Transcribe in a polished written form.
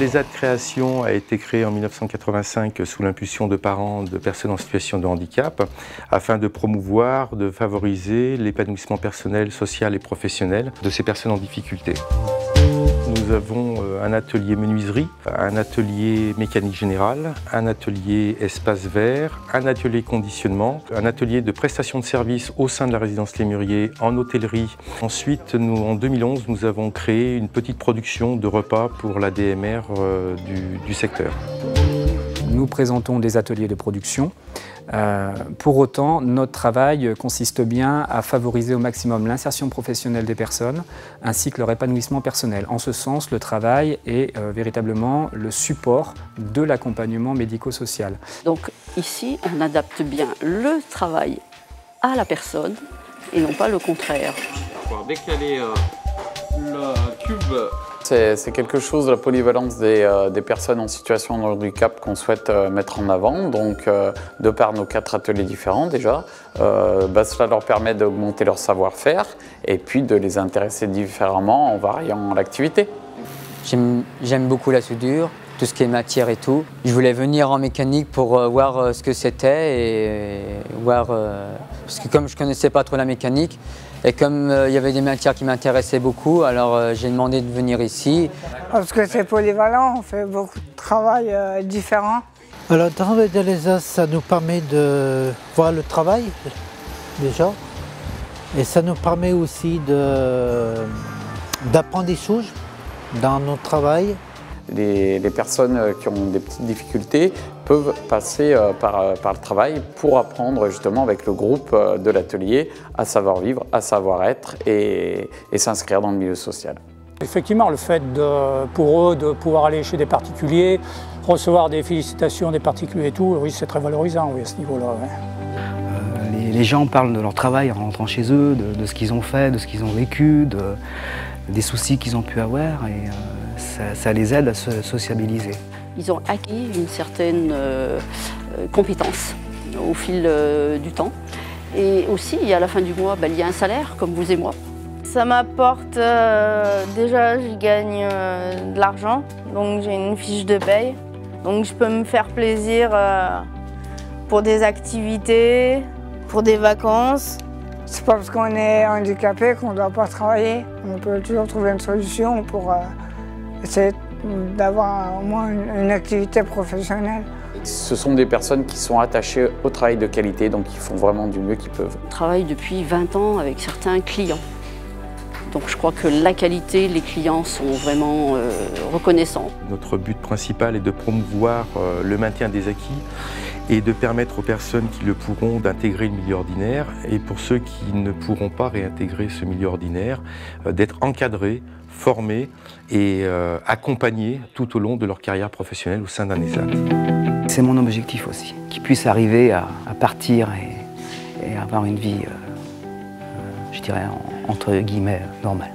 L'ESAT Création a été créé en 1985 sous l'impulsion de parents de personnes en situation de handicap afin de promouvoir, de favoriser l'épanouissement personnel, social et professionnel de ces personnes en difficulté. Nous avons un atelier menuiserie, un atelier mécanique générale, un atelier espace vert, un atelier conditionnement, un atelier de prestation de services au sein de la résidence Les Mûriers en hôtellerie. Ensuite, en 2011, nous avons créé une petite production de repas pour l'ADMR du secteur. Nous présentons des ateliers de production. Pour autant, notre travail consiste bien à favoriser au maximum l'insertion professionnelle des personnes ainsi que leur épanouissement personnel. En ce sens, le travail est véritablement le support de l'accompagnement médico-social. Donc ici, on adapte bien le travail à la personne et non pas le contraire. On va décaler le cube. C'est quelque chose de la polyvalence des personnes en situation de handicap qu'on souhaite mettre en avant. Donc, de par nos 4 ateliers différents déjà, cela leur permet d'augmenter leur savoir-faire et puis de les intéresser différemment en variant l'activité. J'aime beaucoup la soudure, tout ce qui est matière et tout. Je voulais venir en mécanique pour voir ce que c'était et voir... parce que comme je ne connaissais pas trop la mécanique, et comme il y avait des matières qui m'intéressaient beaucoup, alors j'ai demandé de venir ici. Parce que c'est polyvalent, on fait beaucoup de travail différent. Alors dans le travail de l'ESAT, ça nous permet de voir le travail déjà. Et ça nous permet aussi d'apprendre des choses dans notre travail. Les personnes qui ont des petites difficultés peuvent passer par le travail pour apprendre justement avec le groupe de l'atelier à savoir vivre, à savoir être et s'inscrire dans le milieu social. Effectivement, le fait pour eux de pouvoir aller chez des particuliers, recevoir des félicitations des particuliers et tout, oui, c'est très valorisant oui, à ce niveau-là. Ouais. Les gens parlent de leur travail en rentrant chez eux, de ce qu'ils ont fait, de ce qu'ils ont vécu, des soucis qu'ils ont pu avoir. Et, ça les aide à se sociabiliser. Ils ont acquis une certaine compétence au fil du temps. Et aussi, à la fin du mois, il y a un salaire, comme vous et moi. Ça m'apporte, déjà je gagne de l'argent, donc j'ai une fiche de paye. Donc je peux me faire plaisir pour des activités, pour des vacances. C'est pas parce qu'on est handicapé qu'on ne doit pas travailler. On peut toujours trouver une solution pour essayer d'avoir au moins une activité professionnelle. Ce sont des personnes qui sont attachées au travail de qualité, donc ils font vraiment du mieux qu'ils peuvent. On travaille depuis 20 ans avec certains clients. Donc je crois que la qualité, les clients sont vraiment reconnaissants. Notre but principal est de promouvoir le maintien des acquis et de permettre aux personnes qui le pourront d'intégrer le milieu ordinaire et pour ceux qui ne pourront pas réintégrer ce milieu ordinaire, d'être encadrés, formés et accompagnés tout au long de leur carrière professionnelle au sein d'un ESAT. C'est mon objectif aussi, qu'ils puissent arriver à partir et avoir une vie, je dirais, entre guillemets, normale.